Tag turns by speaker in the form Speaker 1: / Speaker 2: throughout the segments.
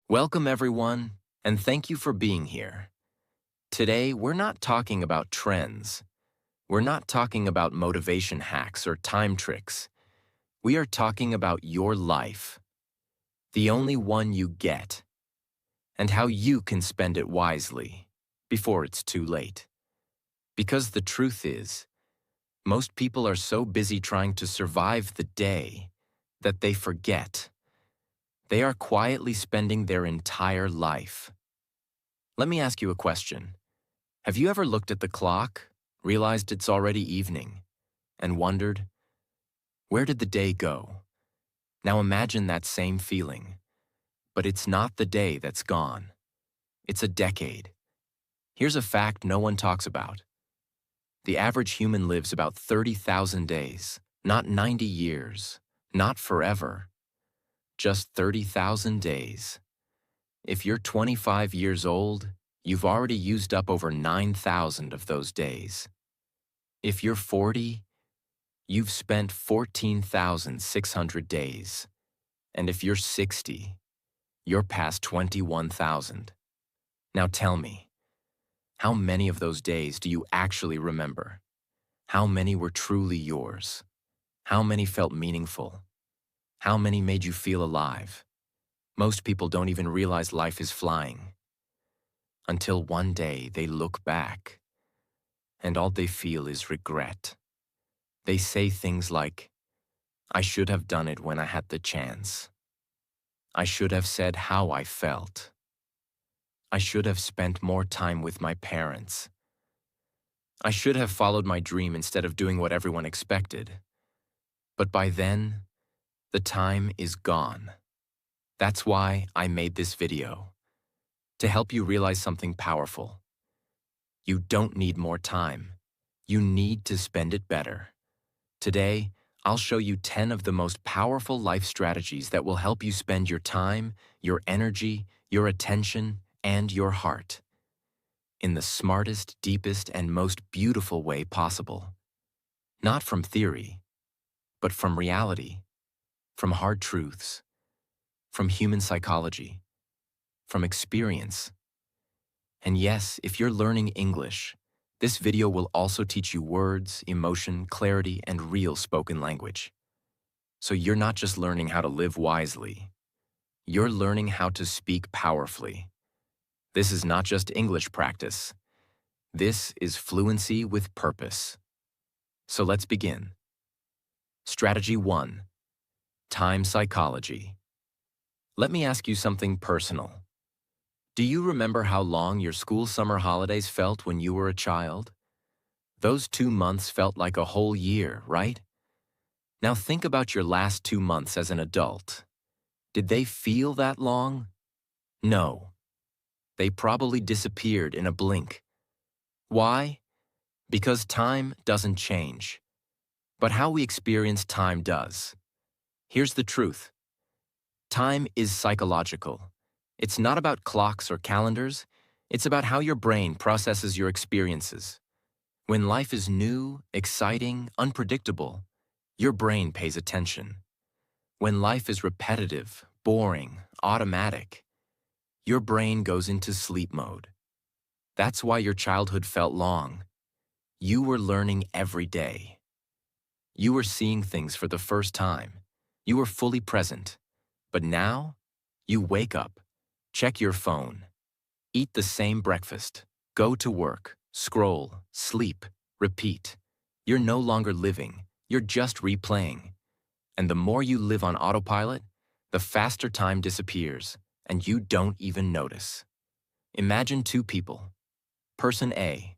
Speaker 1: Welcome, everyone, and thank you for being here. Today, we're not talking about trends. We're not talking about motivation hacks or time tricks. We are talking about your life, the only one you get, and how you can spend it wisely before it's too late. Because the truth is, most people are so busy trying to survive the day that they forget. They are quietly spending their entire life. Let me ask you a question. Have you ever looked at the clock, realized it's already evening, and wondered, where did the day go? Now imagine that same feeling. But it's not the day that's gone. It's a decade. Here's a fact no one talks about. The average human lives about 30,000 days, not 90 years, not forever. Just 30,000 days. If you're 25 years old, you've already used up over 9,000 of those days. If you're 40, you've spent 14,600 days. And if you're 60, you're past 21,000. Now tell me, how many of those days do you actually remember? How many were truly yours? How many felt meaningful? How many made you feel alive? Most people don't even realize life is flying. Until one day they look back, and all they feel is regret. They say things like, I should have done it when I had the chance. I should have said how I felt. I should have spent more time with my parents. I should have followed my dream instead of doing what everyone expected. But by then, the time is gone. That's why I made this video, to help you realize something powerful. You don't need more time. You need to spend it better. Today, I'll show you 10 of the most powerful life strategies that will help you spend your time, your energy, your attention, and your heart in the smartest, deepest, and most beautiful way possible. Not from theory, but from reality, from hard truths, from human psychology, from experience. And yes, if you're learning English, this video will also teach you words, emotion, clarity, and real spoken language. So you're not just learning how to live wisely. You're learning how to speak powerfully. This is not just English practice. This is fluency with purpose. So let's begin. Strategy 1. Time psychology. Let me ask you something personal. Do you remember how long your school summer holidays felt when you were a child? Those 2 months felt like a whole year, right? Now think about your last 2 months as an adult. Did they feel that long? No. They probably disappeared in a blink. Why? Because time doesn't change. But how we experience time does. Here's the truth. Time is psychological. It's not about clocks or calendars. It's about how your brain processes your experiences. When life is new, exciting, unpredictable, your brain pays attention. When life is repetitive, boring, automatic, your brain goes into sleep mode. That's why your childhood felt long. You were learning every day. You were seeing things for the first time. You were fully present. But now, you wake up, check your phone, eat the same breakfast, go to work, scroll, sleep, repeat. You're no longer living, you're just replaying. And the more you live on autopilot, the faster time disappears, and you don't even notice. Imagine two people. Person A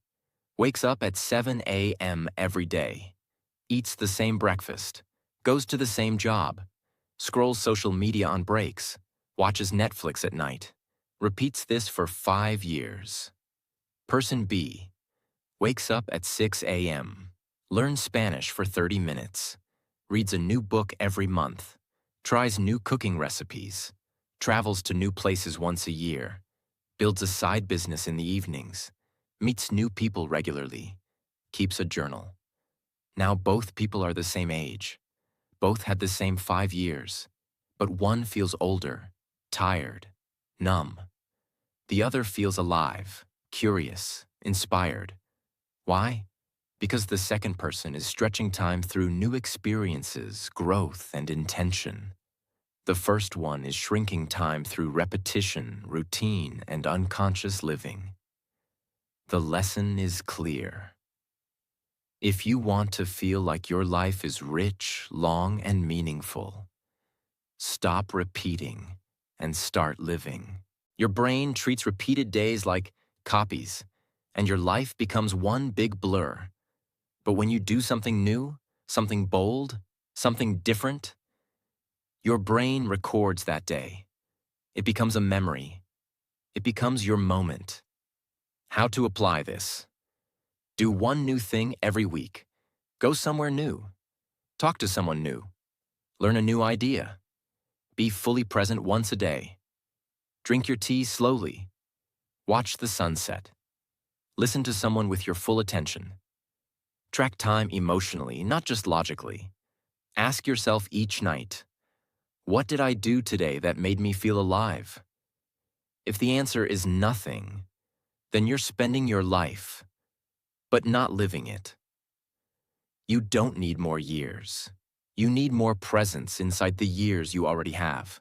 Speaker 1: wakes up at 7 a.m. every day, eats the same breakfast, goes to the same job, scrolls social media on breaks, watches Netflix at night, repeats this for 5 years. Person B wakes up at 6 a.m., learns Spanish for 30 minutes, reads a new book every month, tries new cooking recipes, travels to new places once a year, builds a side business in the evenings, meets new people regularly, keeps a journal. Now both people are the same age. Both had the same 5 years, but one feels older, tired, numb. The other feels alive, curious, inspired. Why? Because the second person is stretching time through new experiences, growth, and intention. The first one is shrinking time through repetition, routine, and unconscious living. The lesson is clear. If you want to feel like your life is rich, long, and meaningful, stop repeating and start living. Your brain treats repeated days like copies, and your life becomes one big blur. But when you do something new, something bold, something different, your brain records that day. It becomes a memory. It becomes your moment. How to apply this? Do one new thing every week. Go somewhere new. Talk to someone new. Learn a new idea. Be fully present once a day. Drink your tea slowly. Watch the sunset. Listen to someone with your full attention. Track time emotionally, not just logically. Ask yourself each night, what did I do today that made me feel alive? If the answer is nothing, then you're spending your life, but not living it. You don't need more years. You need more presence inside the years you already have.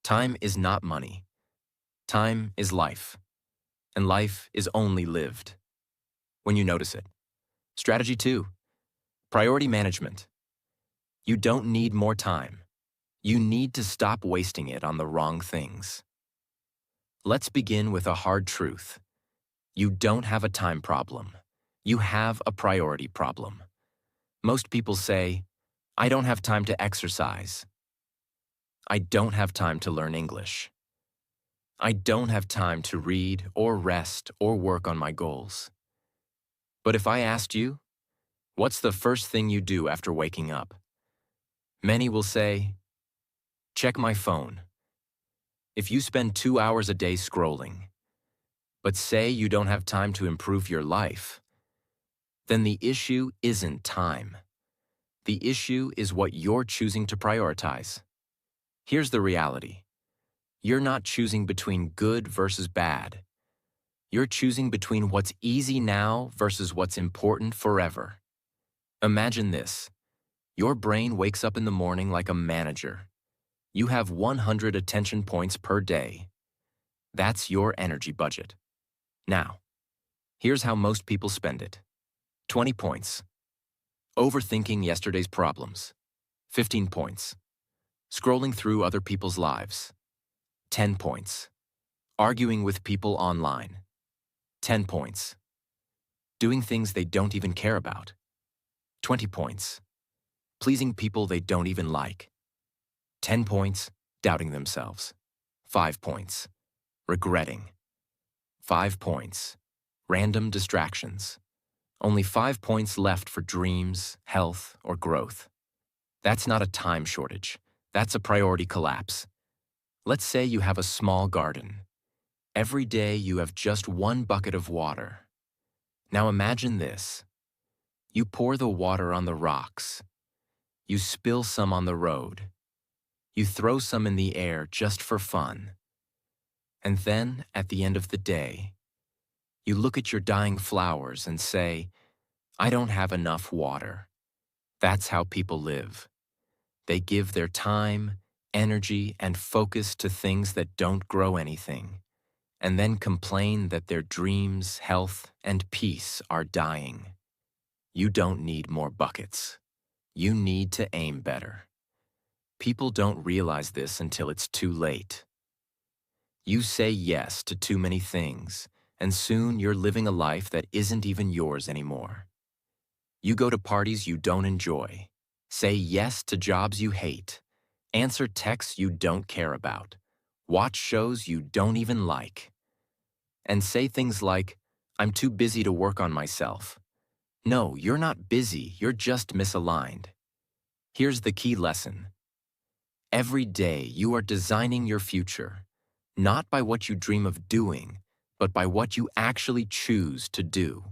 Speaker 1: Time is not money. Time is life, and life is only lived when you notice it. Strategy 2, priority management. You don't need more time. You need to stop wasting it on the wrong things. Let's begin with a hard truth. You don't have a time problem. You have a priority problem. Most people say, I don't have time to exercise. I don't have time to learn English. I don't have time to read or rest or work on my goals. But if I asked you, what's the first thing you do after waking up? Many will say, check my phone. If you spend 2 hours a day scrolling, but say you don't have time to improve your life, then the issue isn't time. The issue is what you're choosing to prioritize. Here's the reality. You're not choosing between good versus bad. You're choosing between what's easy now versus what's important forever. Imagine this. Your brain wakes up in the morning like a manager. You have 100 attention points per day. That's your energy budget. Now, here's how most people spend it. 20 points. Overthinking yesterday's problems. 15 points. Scrolling through other people's lives. 10 points. Arguing with people online. 10 points. Doing things they don't even care about. 20 points. Pleasing people they don't even like. 10 points. Doubting themselves. 5 points. Regretting. 5 points. Random distractions. Only 5 points left for dreams, health, or growth. That's not a time shortage. That's a priority collapse. Let's say you have a small garden. Every day you have just one bucket of water. Now imagine this. You pour the water on the rocks. You spill some on the road. You throw some in the air just for fun. And then, at the end of the day, you look at your dying flowers and say, I don't have enough water. That's how people live. They give their time, energy, and focus to things that don't grow anything, and then complain that their dreams, health, and peace are dying. You don't need more buckets. You need to aim better. People don't realize this until it's too late. You say yes to too many things, and soon you're living a life that isn't even yours anymore. You go to parties you don't enjoy, say yes to jobs you hate, answer texts you don't care about, watch shows you don't even like, and say things like, I'm too busy to work on myself. No, you're not busy, you're just misaligned. Here's the key lesson. Every day you are designing your future, not by what you dream of doing, but by what you actually choose to do.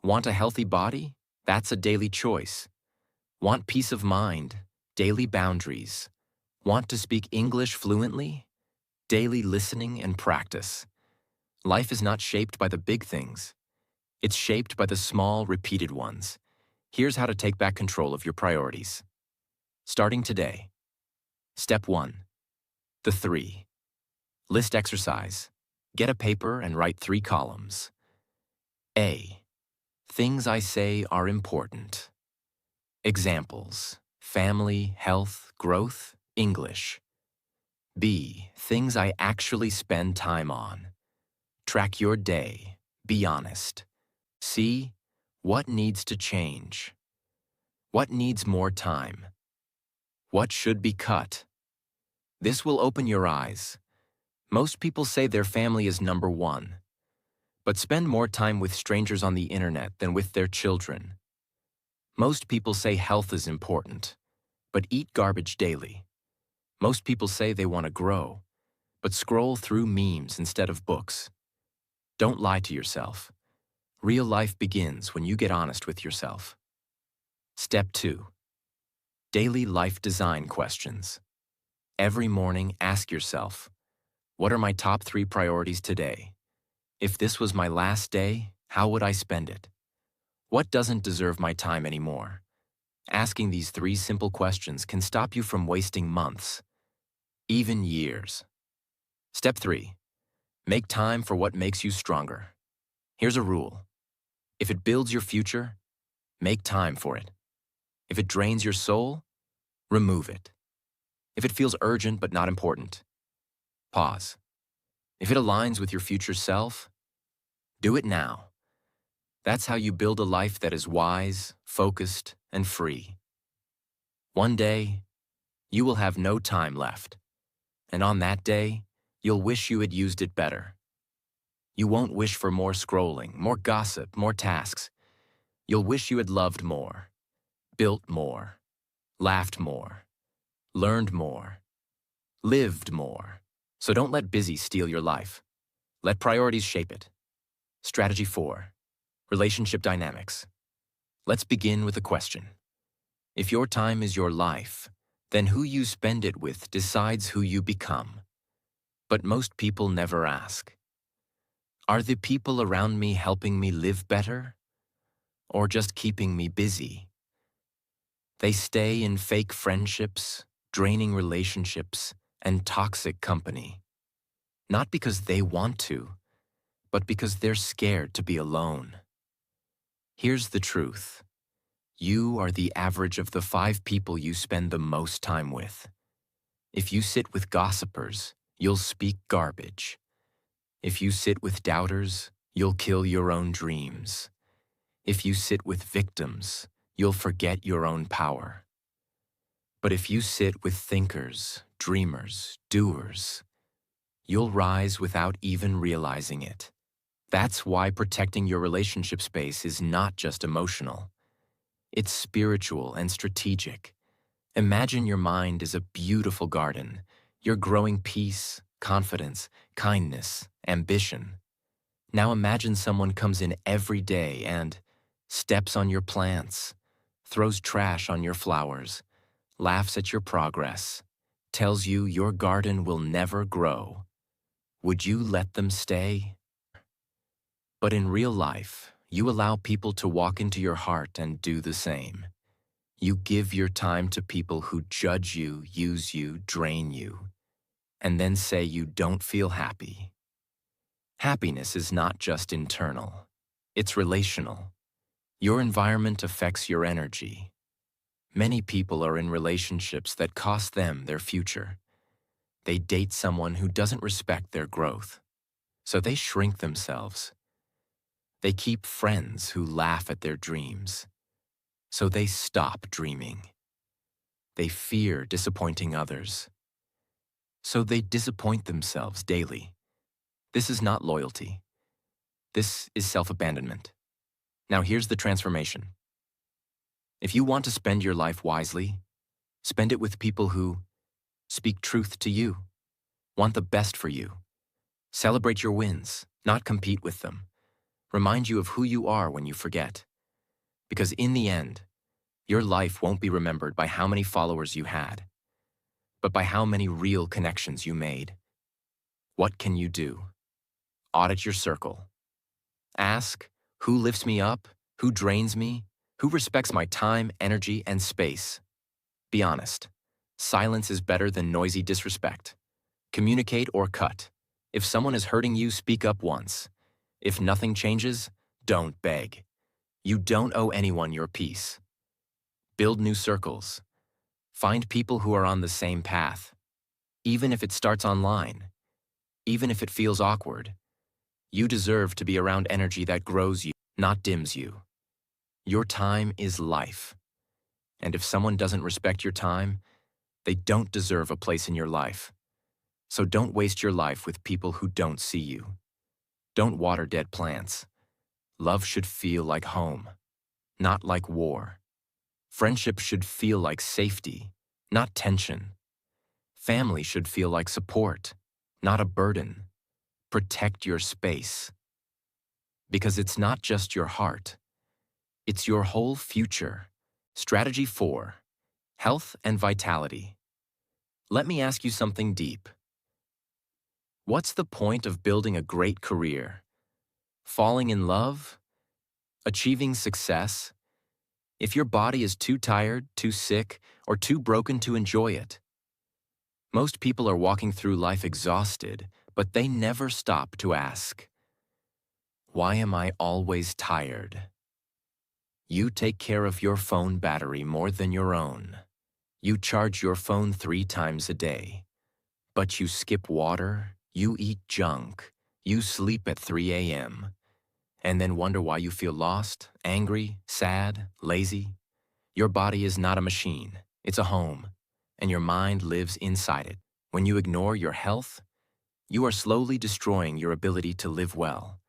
Speaker 1: Want a healthy body? That's a daily choice. Want peace of mind? Daily boundaries. Want to speak English fluently? daily listening and practice. Life is not shaped by the big things. It's shaped by the small, repeated ones. Here's how to take back control of your priorities. Starting today. Step 1. The 3. List exercise. Get a paper and write 3 columns. A. Things I say are important. Examples: family, health, growth, English. B. Things I actually spend time on. Track your day. Be honest. C. What needs to change? What needs more time? What should be cut? This will open your eyes. Most people say their family is number 1, but spend more time with strangers on the internet than with their children. Most people say health is important, but eat garbage daily. Most people say they want to grow, but scroll through memes instead of books. Don't lie to yourself. Real life begins when you get honest with yourself. Step 2. Daily life design questions. Every morning, ask yourself, what are my top 3 priorities today? If this was my last day, how would I spend it? What doesn't deserve my time anymore? Asking these 3 simple questions can stop you from wasting months, even years. Step 3. Make time for what makes you stronger. Here's a rule. If it builds your future, make time for it. If it drains your soul, remove it. If it feels urgent but not important, pause. If it aligns with your future self, do it now. That's how you build a life that is wise, focused, and free. One day, you will have no time left. And on that day, you'll wish you had used it better. You won't wish for more scrolling, more gossip, more tasks. You'll wish you had loved more, built more, laughed more, learned more, lived more. So don't let busy steal your life. Let priorities shape it. Strategy 4. Relationship dynamics. Let's begin with a question. If your time is your life, then who you spend it with decides who you become. But most people never ask. Are the people around me helping me live better? Or just keeping me busy? They stay in fake friendships, draining relationships, and toxic company. Not because they want to, but because they're scared to be alone. Here's the truth. You are the average of the 5 people you spend the most time with. If you sit with gossipers, you'll speak garbage. If you sit with doubters, you'll kill your own dreams. If you sit with victims, you'll forget your own power. But if you sit with thinkers, dreamers, doers, you'll rise without even realizing it. That's why protecting your relationship space is not just emotional. It's spiritual and strategic. Imagine your mind is a beautiful garden. You're growing peace, confidence, kindness, ambition. Now imagine someone comes in every day and steps on your plants, throws trash on your flowers, laughs at your progress, tells you your garden will never grow. Would you let them stay? But in real life, you allow people to walk into your heart and do the same. You give your time to people who judge you, use you, drain you, and then say you don't feel happy. Happiness is not just internal, it's relational. Your environment affects your energy. Many people are in relationships that cost them their future. They date someone who doesn't respect their growth, so they shrink themselves. They keep friends who laugh at their dreams, so they stop dreaming. They fear disappointing others, so they disappoint themselves daily. This is not loyalty. This is self-abandonment. Now here's the transformation. If you want to spend your life wisely, spend it with people who speak truth to you, want the best for you, celebrate your wins, not compete with them, remind you of who you are when you forget. Because in the end, your life won't be remembered by how many followers you had, but by how many real connections you made. What can you do? Audit your circle. Ask, who lifts me up? Who drains me? Who respects my time, energy, and space? Be honest. Silence is better than noisy disrespect. Communicate or cut. If someone is hurting you, speak up once. If nothing changes, don't beg. You don't owe anyone your peace. Build new circles. Find people who are on the same path. Even if it starts online, even if it feels awkward, you deserve to be around energy that grows you, not dims you. Your time is life. And if someone doesn't respect your time, they don't deserve a place in your life. So don't waste your life with people who don't see you. Don't water dead plants. Love should feel like home, not like war. Friendship should feel like safety, not tension. Family should feel like support, not a burden. Protect your space. Because it's not just your heart, it's your whole future. Strategy 4. Health and vitality. Let me ask you something deep. What's the point of building a great career? Falling in love? Achieving success? If your body is too tired, too sick, or too broken to enjoy it? Most people are walking through life exhausted, but they never stop to ask, why am I always tired? You take care of your phone battery more than your own. You charge your phone 3 times a day. But you skip water, you eat junk, you sleep at 3 a.m., and then wonder why you feel lost, angry, sad, lazy. Your body is not a machine, it's a home, and your mind lives inside it. When you ignore your health, you are slowly destroying your ability to live well.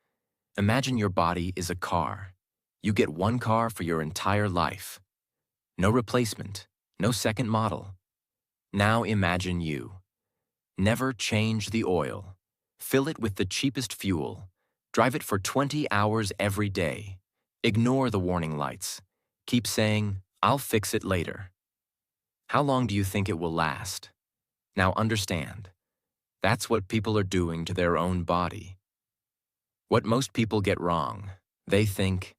Speaker 1: Imagine your body is a car. You get one car for your entire life. No replacement, no second model. Now imagine you. Never change the oil. Fill it with the cheapest fuel. Drive it for 20 hours every day. Ignore the warning lights. Keep saying, I'll fix it later. How long do you think it will last? Now understand, that's what people are doing to their own body. What most people get wrong, they think,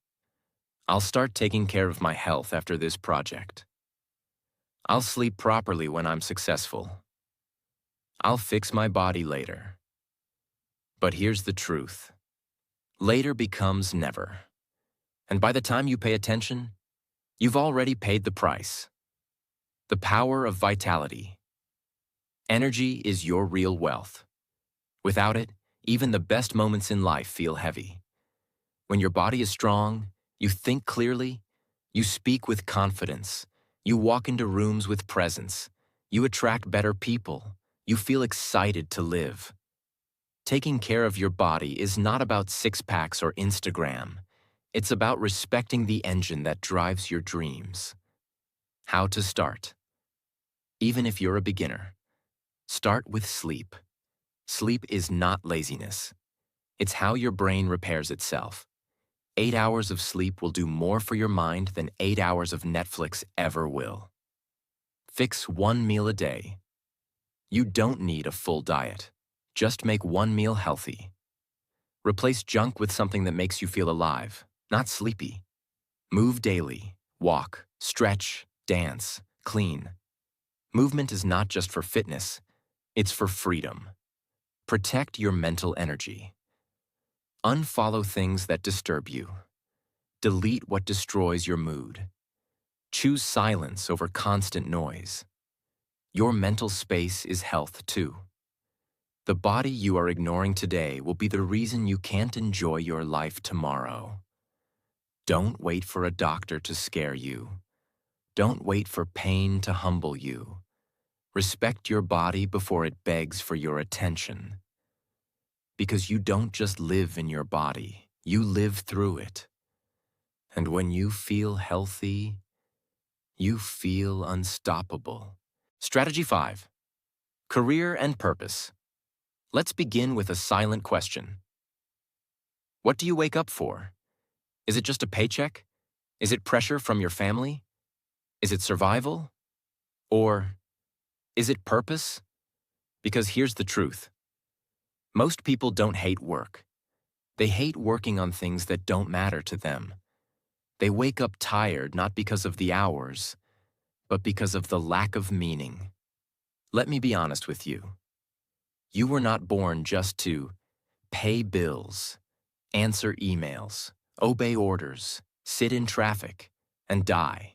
Speaker 1: I'll start taking care of my health after this project. I'll sleep properly when I'm successful. I'll fix my body later. But here's the truth. Later becomes never. And by the time you pay attention, you've already paid the price. The power of vitality. Energy is your real wealth. Without it, even the best moments in life feel heavy. When your body is strong, you think clearly, you speak with confidence, you walk into rooms with presence, you attract better people, you feel excited to live. Taking care of your body is not about six-packs or Instagram. It's about respecting the engine that drives your dreams. How to start? Even if you're a beginner, start with sleep. Sleep is not laziness. It's how your brain repairs itself. 8 hours of sleep will do more for your mind than 8 hours of Netflix ever will. Fix one meal a day. You don't need a full diet. Just make one meal healthy. Replace junk with something that makes you feel alive, not sleepy. Move daily. Walk, stretch, dance, clean. Movement is not just for fitness, it's for freedom. Protect your mental energy. Unfollow things that disturb you. Delete what destroys your mood. Choose silence over constant noise. Your mental space is health too. The body you are ignoring today will be the reason you can't enjoy your life tomorrow. Don't wait for a doctor to scare you. Don't wait for pain to humble you. Respect your body before it begs for your attention. Because you don't just live in your body, you live through it. And when you feel healthy, you feel unstoppable. Strategy 5. Career and purpose. Let's begin with a silent question. What do you wake up for? Is it just a paycheck? Is it pressure from your family? Is it survival? Or is it purpose? Because here's the truth. Most people don't hate work. They hate working on things that don't matter to them. They wake up tired not because of the hours, but because of the lack of meaning. Let me be honest with you. You were not born just to pay bills, answer emails, obey orders, sit in traffic, and die.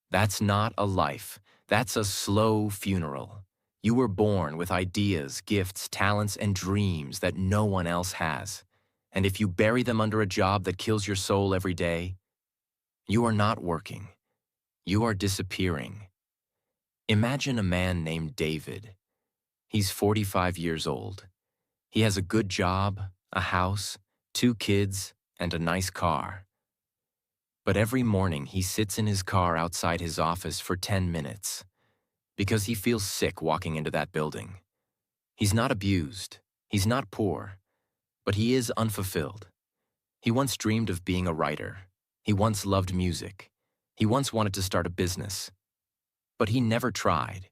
Speaker 1: That's not a life. That's a slow funeral. You were born with ideas, gifts, talents, and dreams that no one else has. And if you bury them under a job that kills your soul every day, you are not working. You are disappearing. Imagine a man named David. He's 45 years old. He has a good job, a house, 2 kids, and a nice car. But every morning he sits in his car outside his office for 10 minutes because he feels sick walking into that building. He's not abused. He's not poor. But he is unfulfilled. He once dreamed of being a writer. He once loved music. He once wanted to start a business. But he never tried.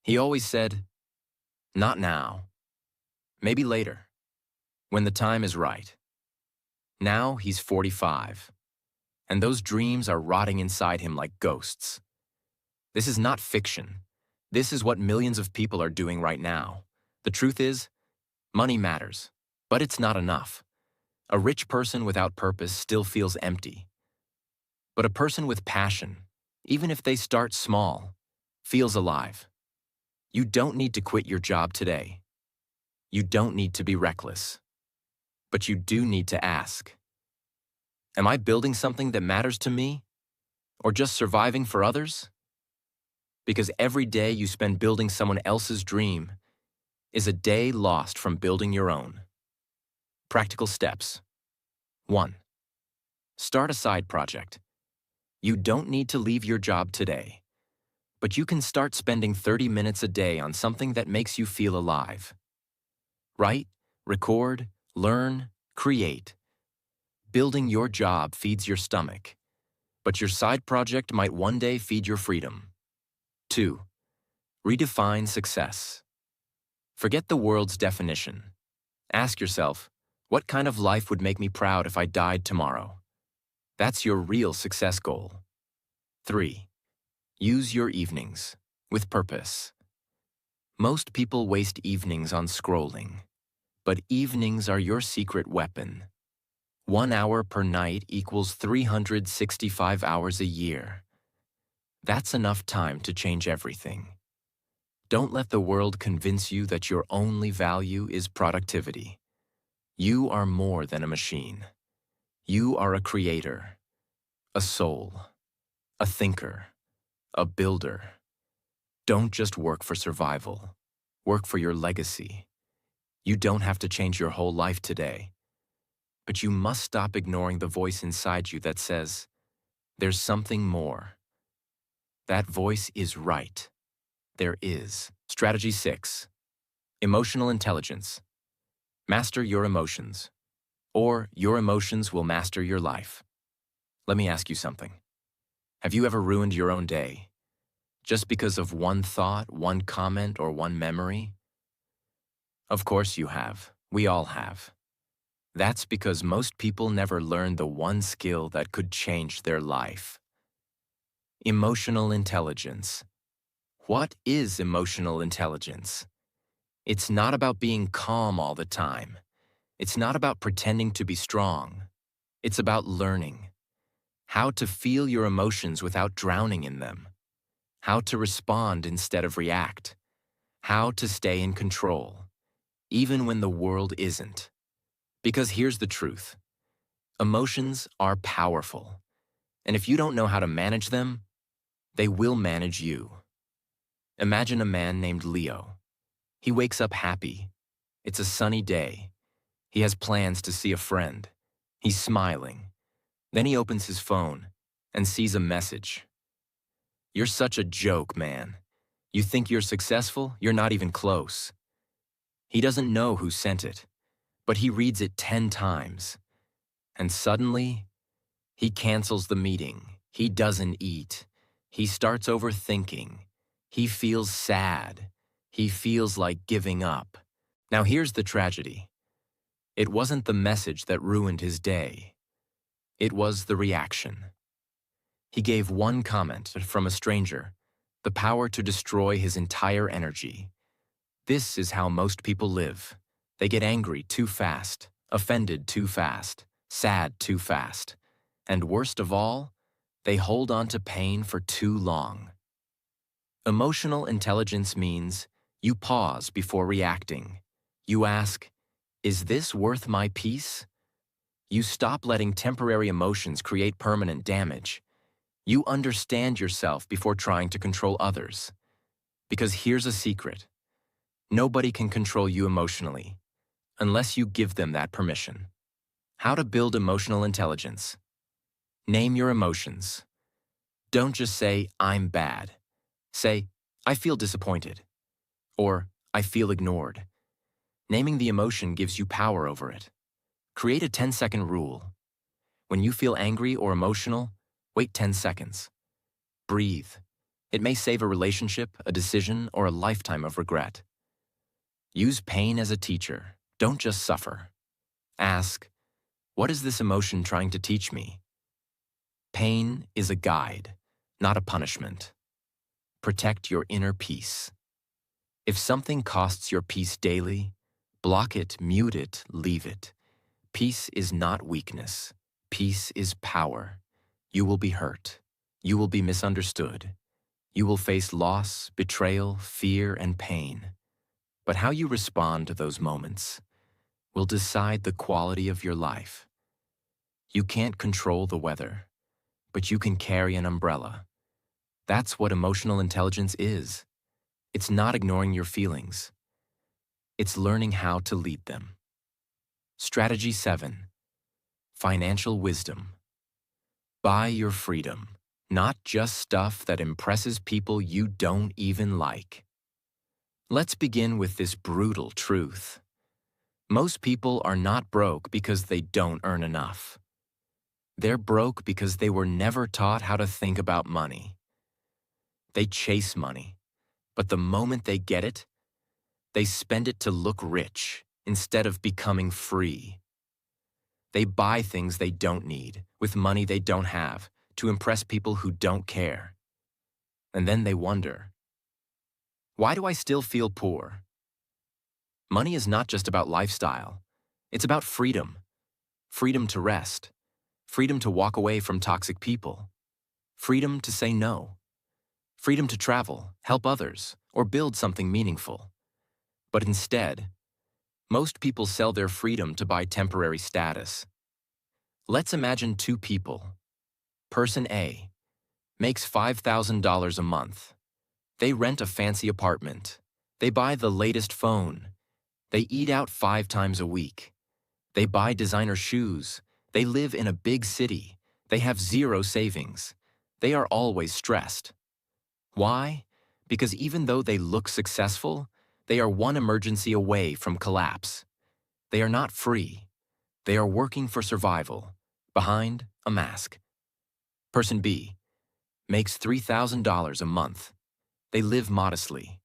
Speaker 1: He always said, "Not now. Maybe later, when the time is right." Now he's 45, and those dreams are rotting inside him like ghosts. This is not fiction. This is what millions of people are doing right now. The truth is, money matters, but it's not enough. A rich person without purpose still feels empty. But a person with passion, even if they start small, feels alive. You don't need to quit your job today. You don't need to be reckless. But you do need to ask, am I building something that matters to me? Or just surviving for others? Because every day you spend building someone else's dream is a day lost from building your own. Practical steps. 1. Start a side project. You don't need to leave your job today, but you can start spending 30 minutes a day on something that makes you feel alive. Write, record, learn, create. Building your job feeds your stomach, but your side project might one day feed your freedom. 2. Redefine success. Forget the world's definition. Ask yourself, what kind of life would make me proud if I died tomorrow? That's your real success goal. 3. Use your evenings with purpose. Most people waste evenings on scrolling, but evenings are your secret weapon. 1 hour per night equals 365 hours a year. That's enough time to change everything. Don't let the world convince you that your only value is productivity. You are more than a machine. You are a creator, a soul, a thinker, a builder. Don't just work for survival. Work for your legacy. You don't have to change your whole life today, but you must stop ignoring the voice inside you that says, there's something more. That voice is right. There is. Strategy 6. Emotional intelligence. Master your emotions, or your emotions will master your life. Let me ask you something. Have you ever ruined your own day just because of one thought, one comment, or one memory? Of course you have. We all have. That's because most people never learn the one skill that could change their life. Emotional intelligence. What is emotional intelligence? It's not about being calm all the time. It's not about pretending to be strong. It's about learning how to feel your emotions without drowning in them, how to respond instead of react, how to stay in control, even when the world isn't. Because here's the truth. Emotions are powerful, and if you don't know how to manage them, they will manage you. Imagine a man named Leo. He wakes up happy. It's a sunny day. He has plans to see a friend. He's smiling. Then he opens his phone and sees a message. You're such a joke, man. You think you're successful? You're not even close. He doesn't know who sent it, but he reads it 10 times. And suddenly, he cancels the meeting. He doesn't eat. He starts overthinking. He feels sad. He feels like giving up. Now here's the tragedy. It wasn't the message that ruined his day. It was the reaction. He gave one comment from a stranger, the power to destroy his entire energy. This is how most people live. They get angry too fast, offended too fast, sad too fast, and worst of all, they hold on to pain for too long. Emotional intelligence means you pause before reacting. You ask, is this worth my peace? You stop letting temporary emotions create permanent damage. You understand yourself before trying to control others. Because here's a secret. Nobody can control you emotionally, unless you give them that permission. How to build emotional intelligence. Name your emotions. Don't just say, I'm bad. Say, I feel disappointed. Or, I feel ignored. Naming the emotion gives you power over it. Create a 10-second rule. When you feel angry or emotional, wait 10 seconds. Breathe. It may save a relationship, a decision, or a lifetime of regret. Use pain as a teacher. Don't just suffer. Ask, what is this emotion trying to teach me? Pain is a guide, not a punishment. Protect your inner peace. If something costs your peace daily, block it, mute it, leave it. Peace is not weakness. Peace is power. You will be hurt. You will be misunderstood. You will face loss, betrayal, fear, and pain. But how you respond to those moments will decide the quality of your life. You can't control the weather, but you can carry an umbrella. That's what emotional intelligence is. It's not ignoring your feelings. It's learning how to lead them. Strategy 7. Financial wisdom. Buy your freedom, not just stuff that impresses people you don't even like. Let's begin with this brutal truth. Most people are not broke because they don't earn enough. They're broke because they were never taught how to think about money. They chase money, but the moment they get it, they spend it to look rich instead of becoming free. They buy things they don't need with money they don't have to impress people who don't care. And then they wonder, why do I still feel poor? Money is not just about lifestyle. It's about freedom. Freedom to rest. Freedom to walk away from toxic people. Freedom to say no. Freedom to travel, help others, or build something meaningful. But instead, most people sell their freedom to buy temporary status. Let's imagine two people. Person A makes $5,000 a month. They rent a fancy apartment. They buy the latest phone. They eat out 5 times a week. They buy designer shoes. They live in a big city. They have zero savings. They are always stressed. Why? Because even though they look successful, they are one emergency away from collapse. They are not free. They are working for survival, behind a mask. Person B makes $3,000 a month. They live modestly.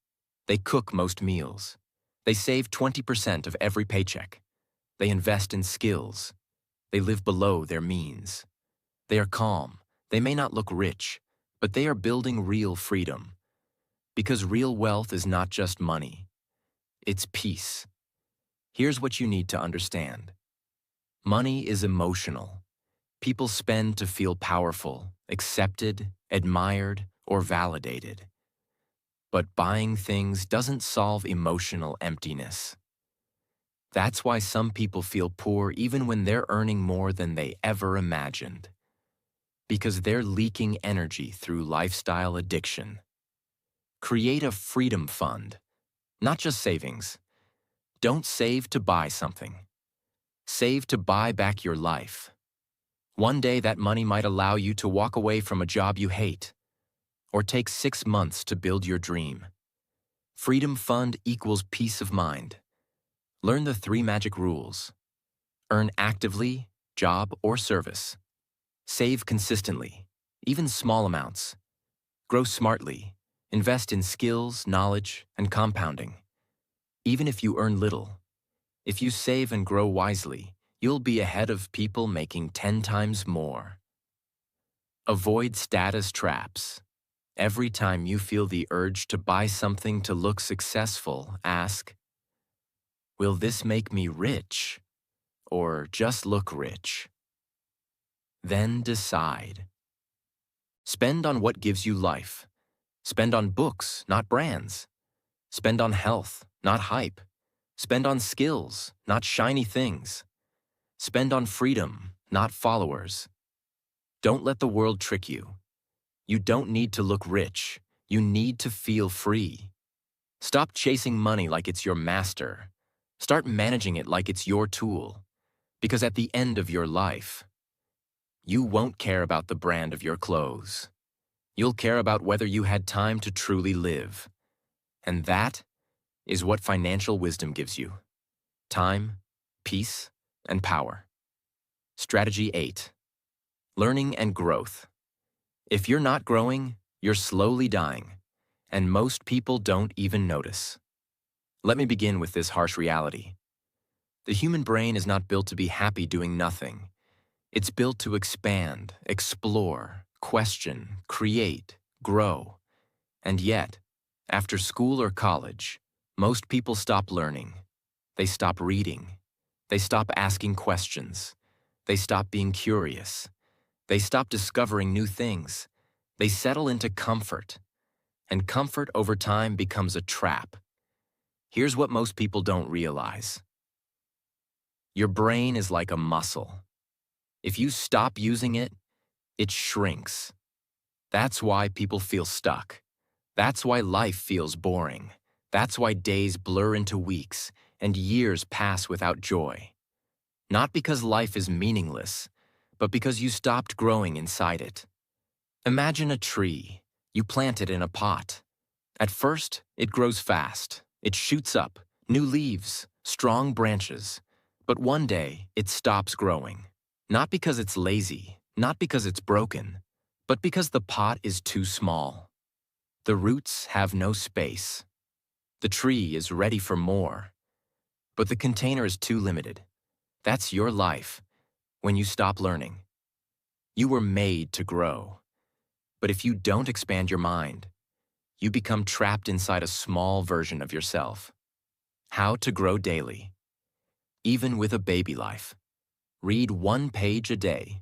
Speaker 1: They cook most meals. They save 20% of every paycheck. They invest in skills. They live below their means. They are calm. They may not look rich, but they are building real freedom. Because real wealth is not just money. It's peace. Here's what you need to understand. Money is emotional. People spend to feel powerful, accepted, admired, or validated. But buying things doesn't solve emotional emptiness. That's why some people feel poor even when they're earning more than they ever imagined. Because they're leaking energy through lifestyle addiction. Create a freedom fund, not just savings. Don't save to buy something. Save to buy back your life. One day that money might allow you to walk away from a job you hate, or take 6 months to build your dream. Freedom fund equals peace of mind. Learn the 3 magic rules. Earn actively, job or service. Save consistently, even small amounts. Grow smartly. Invest in skills, knowledge, and compounding. Even if you earn little, if you save and grow wisely, you'll be ahead of people making 10 times more. Avoid status traps. Every time you feel the urge to buy something to look successful, ask, will this make me rich or just look rich? Then decide. Spend on what gives you life. Spend on books, not brands. Spend on health, not hype. Spend on skills, not shiny things. Spend on freedom, not followers. Don't let the world trick you. You don't need to look rich. You need to feel free. Stop chasing money like it's your master. Start managing it like it's your tool. Because at the end of your life, you won't care about the brand of your clothes. You'll care about whether you had time to truly live. And that is what financial wisdom gives you: time, peace, and power. Strategy 8. Learning and growth. If you're not growing, you're slowly dying, and most people don't even notice. Let me begin with this harsh reality. The human brain is not built to be happy doing nothing. It's built to expand, explore, question, create, grow. And yet, after school or college, most people stop learning. They stop reading. They stop asking questions. They stop being curious. They stop discovering new things. They settle into comfort. And comfort over time becomes a trap. Here's what most people don't realize. Your brain is like a muscle. If you stop using it, it shrinks. That's why people feel stuck. That's why life feels boring. That's why days blur into weeks and years pass without joy. Not because life is meaningless, but because you stopped growing inside it. Imagine a tree. You plant it in a pot. At first, it grows fast. It shoots up, new leaves, strong branches. But one day, it stops growing. Not because it's lazy, not because it's broken, but because the pot is too small. The roots have no space. The tree is ready for more, but the container is too limited. That's your life when you stop learning. You were made to grow, but if you don't expand your mind, you become trapped inside a small version of yourself. How to grow daily. Even with a baby life. Read 1 page a day.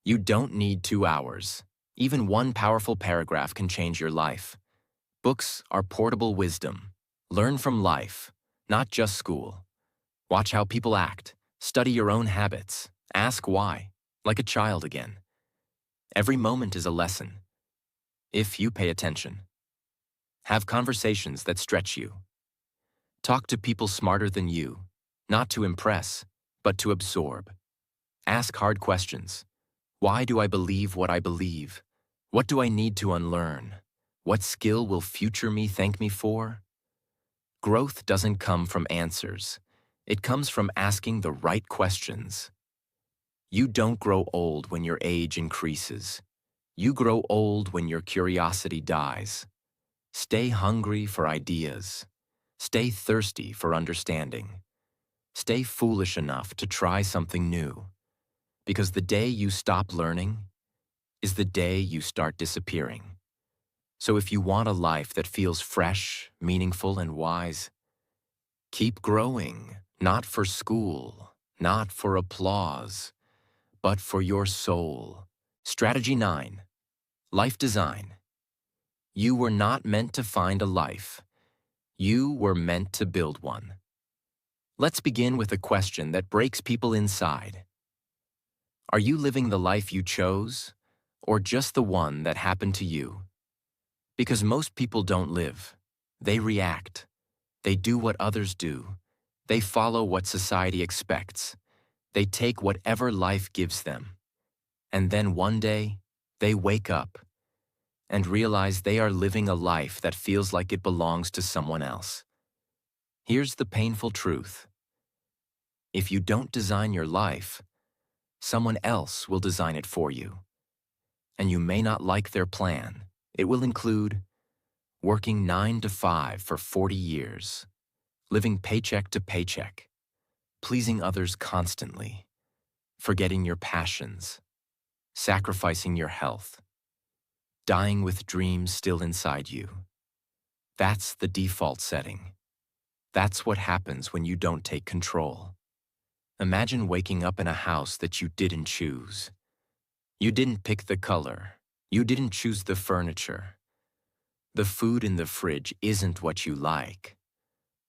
Speaker 1: You don't need 2 hours. Even one powerful paragraph can change your life. Books are portable wisdom. Learn from life, not just school. Watch how people act. Study your own habits. Ask why, like a child again. Every moment is a lesson, if you pay attention. Have conversations that stretch you. Talk to people smarter than you, not to impress, but to absorb. Ask hard questions. Why do I believe what I believe? What do I need to unlearn? What skill will future me thank me for? Growth doesn't come from answers. It comes from asking the right questions. You don't grow old when your age increases. You grow old when your curiosity dies. Stay hungry for ideas. Stay thirsty for understanding. Stay foolish enough to try something new. Because the day you stop learning is the day you start disappearing. So if you want a life that feels fresh, meaningful, and wise, keep growing, not for school, not for applause, but for your soul. Strategy 9. Life design. You were not meant to find a life. You were meant to build one. Let's begin with a question that breaks people inside. Are you living the life you chose, or just the one that happened to you? Because most people don't live. They react. They do what others do. They follow what society expects. They take whatever life gives them. And then one day, they wake up and realize they are living a life that feels like it belongs to someone else. Here's the painful truth. If you don't design your life, someone else will design it for you. And you may not like their plan. It will include working 9 to 5 for 40 years, living paycheck to paycheck, pleasing others constantly, forgetting your passions, sacrificing your health, dying with dreams still inside you. That's the default setting. That's what happens when you don't take control. Imagine waking up in a house that you didn't choose. You didn't pick the color. You didn't choose the furniture. The food in the fridge isn't what you like.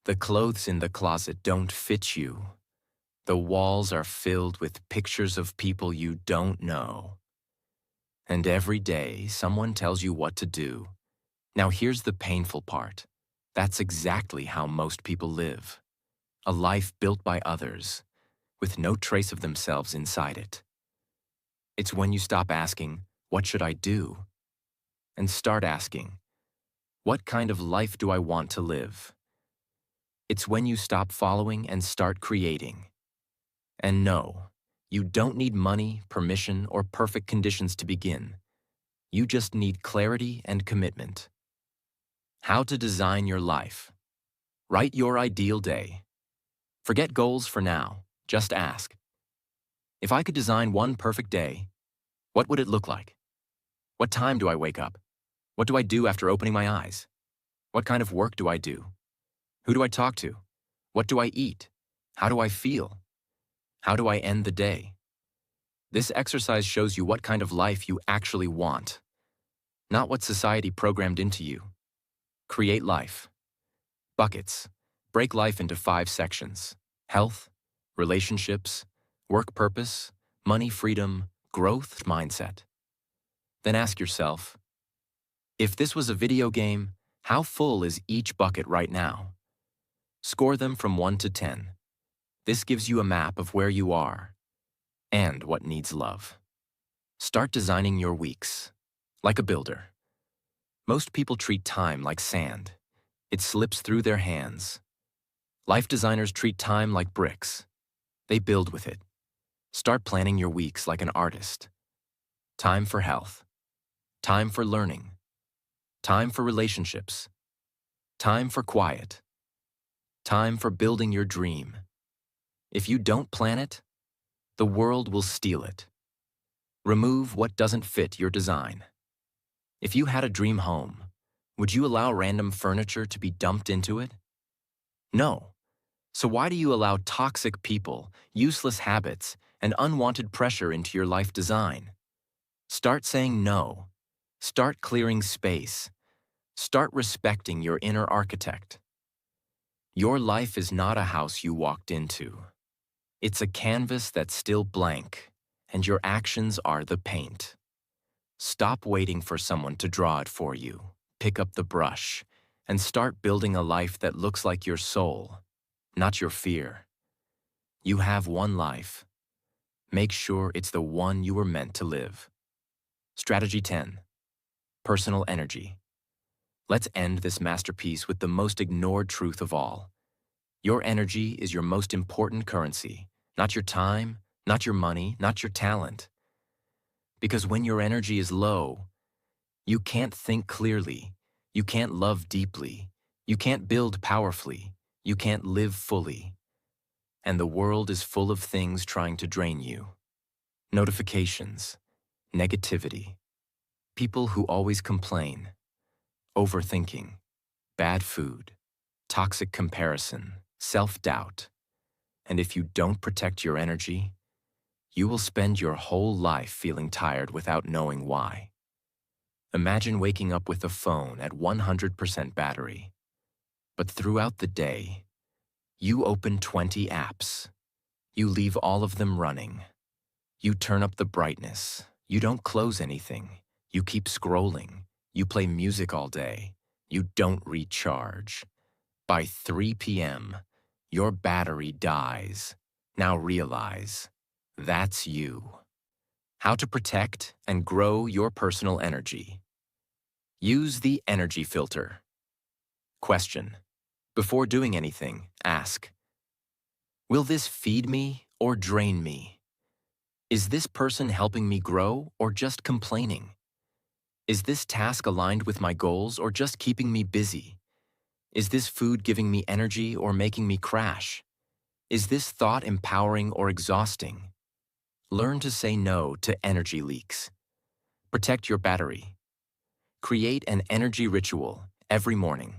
Speaker 1: The clothes in the closet don't fit you. The walls are filled with pictures of people you don't know. And every day, someone tells you what to do. Now here's the painful part. That's exactly how most people live. A life built by others, with no trace of themselves inside it. It's when you stop asking, "What should I do?" and start asking, "What kind of life do I want to live?" It's when you stop following and start creating. And no, you don't need money, permission, or perfect conditions to begin. You just need clarity and commitment. How to design your life. Write your ideal day. Forget goals for now. Just ask, if I could design one perfect day, what would it look like? What time do I wake up? What do I do after opening my eyes? What kind of work do I do? Who do I talk to? What do I eat? How do I feel? How do I end the day? This exercise shows you what kind of life you actually want, not what society programmed into you. Create life. Buckets. Break life into 5 sections: health, relationships, work purpose, money freedom, growth mindset. Then ask yourself, if this was a video game, how full is each bucket right now? Score them from 1 to 10. This gives you a map of where you are and what needs love. Start designing your weeks, like a builder. Most people treat time like sand. It slips through their hands. Life designers treat time like bricks. They build with it. Start planning your weeks like an artist. Time for health. Time for learning. Time for relationships. Time for quiet. Time for building your dream. If you don't plan it, the world will steal it. Remove what doesn't fit your design. If you had a dream home, would you allow random furniture to be dumped into it? No. So why do you allow toxic people, useless habits, and unwanted pressure into your life design? Start saying no. Start clearing space. Start respecting your inner architect. Your life is not a house you walked into. It's a canvas that's still blank, and your actions are the paint. Stop waiting for someone to draw it for you. Pick up the brush and start building a life that looks like your soul, not your fear. You have one life. Make sure it's the one you were meant to live. Strategy 10. Personal energy. Let's end this masterpiece with the most ignored truth of all. Your energy is your most important currency, not your time, not your money, not your talent. Because when your energy is low, you can't think clearly, you can't love deeply, you can't build powerfully, you can't live fully. And the world is full of things trying to drain you. Notifications, negativity, people who always complain, overthinking, bad food, toxic comparison, self-doubt. And if you don't protect your energy, you will spend your whole life feeling tired without knowing why. Imagine waking up with a phone at 100% battery, but throughout the day, you open 20 apps. You leave all of them running. You turn up the brightness. You don't close anything. You keep scrolling. You play music all day. You don't recharge. By 3 p.m., your battery dies. Now realize, that's you. How to protect and grow your personal energy. Use the energy filter. Question. Before doing anything, ask, will this feed me or drain me? Is this person helping me grow or just complaining? Is this task aligned with my goals or just keeping me busy? Is this food giving me energy or making me crash? Is this thought empowering or exhausting? Learn to say no to energy leaks. Protect your battery. Create an energy ritual every morning.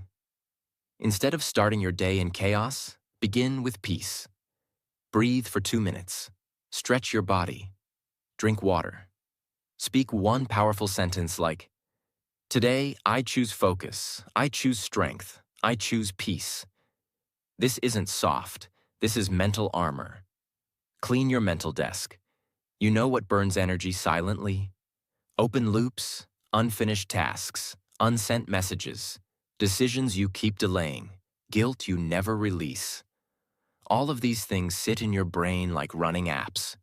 Speaker 1: Instead of starting your day in chaos, begin with peace. Breathe for 2 minutes. Stretch your body. Drink water. Speak one powerful sentence like, "Today, I choose focus. I choose strength. I choose peace." This isn't soft. This is mental armor. Clean your mental desk. You know what burns energy silently? Open loops, unfinished tasks, unsent messages, decisions you keep delaying, guilt you never release. All of these things sit in your brain like running apps.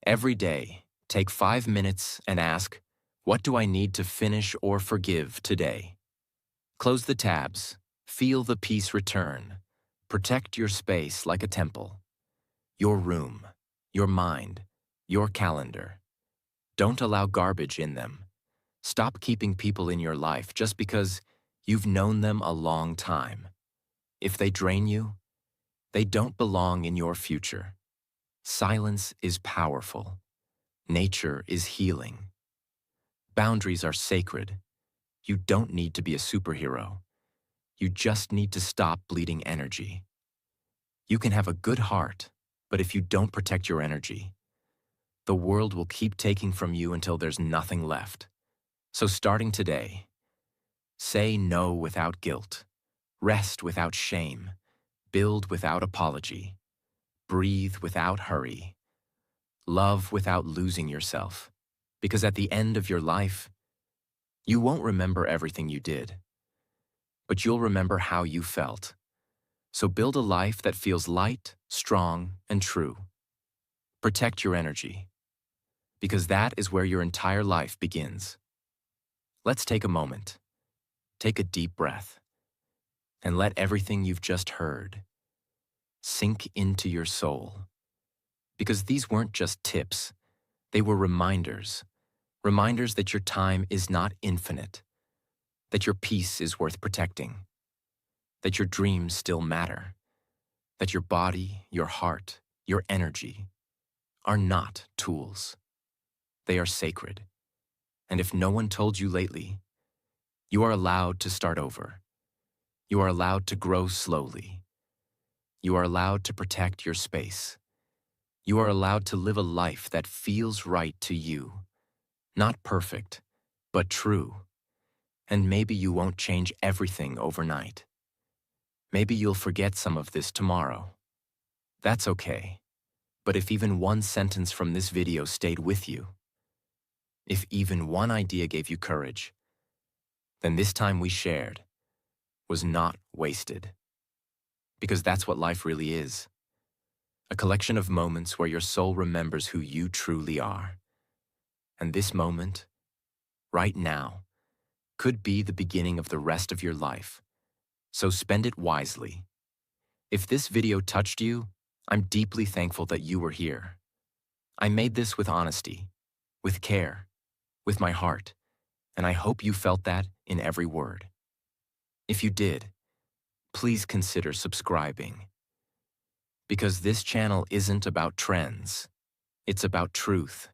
Speaker 1: Every day, take 5 minutes and ask, what do I need to finish or forgive today? Close the tabs. Feel the peace return. Protect your space like a temple. Your room, your mind, your calendar. Don't allow garbage in them. Stop keeping people in your life just because you've known them a long time. If they drain you, they don't belong in your future. Silence is powerful. Nature is healing. Boundaries are sacred. You don't need to be a superhero. You just need to stop bleeding energy. You can have a good heart, but if you don't protect your energy, the world will keep taking from you until there's nothing left. So starting today, say no without guilt, rest without shame, build without apology, breathe without hurry, love without losing yourself. Because at the end of your life, you won't remember everything you did, but you'll remember how you felt. So build a life that feels light, strong, and true. Protect your energy, because that is where your entire life begins. Let's take a moment. Take a deep breath, and let everything you've just heard sink into your soul. Because these weren't just tips, they were reminders. Reminders that your time is not infinite, that your peace is worth protecting, that your dreams still matter, that your body, your heart, your energy are not tools. They are sacred. And if no one told you lately, you are allowed to start over. You are allowed to grow slowly. You are allowed to protect your space. You are allowed to live a life that feels right to you. Not perfect, but true. And maybe you won't change everything overnight. Maybe you'll forget some of this tomorrow. That's okay. But if even one sentence from this video stayed with you, if even one idea gave you courage, then this time we shared was not wasted. Because that's what life really is. A collection of moments where your soul remembers who you truly are. And this moment, right now, could be the beginning of the rest of your life. So spend it wisely. If this video touched you, I'm deeply thankful that you were here. I made this with honesty, with care, with my heart, and I hope you felt that in every word. If you did, please consider subscribing. Because this channel isn't about trends. It's about truth.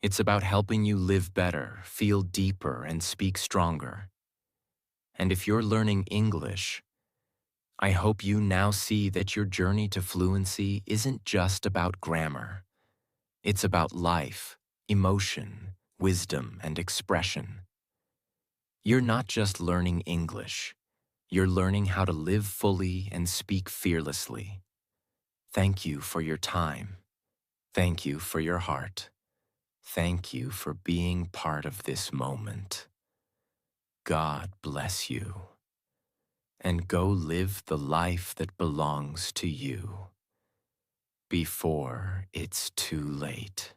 Speaker 1: It's about helping you live better, feel deeper, and speak stronger. And if you're learning English, I hope you now see that your journey to fluency isn't just about grammar. It's about life, emotion, wisdom, and expression. You're not just learning English. You're learning how to live fully and speak fearlessly. Thank you for your time. Thank you for your heart. Thank you for being part of this moment. God bless you. And go live the life that belongs to you before it's too late.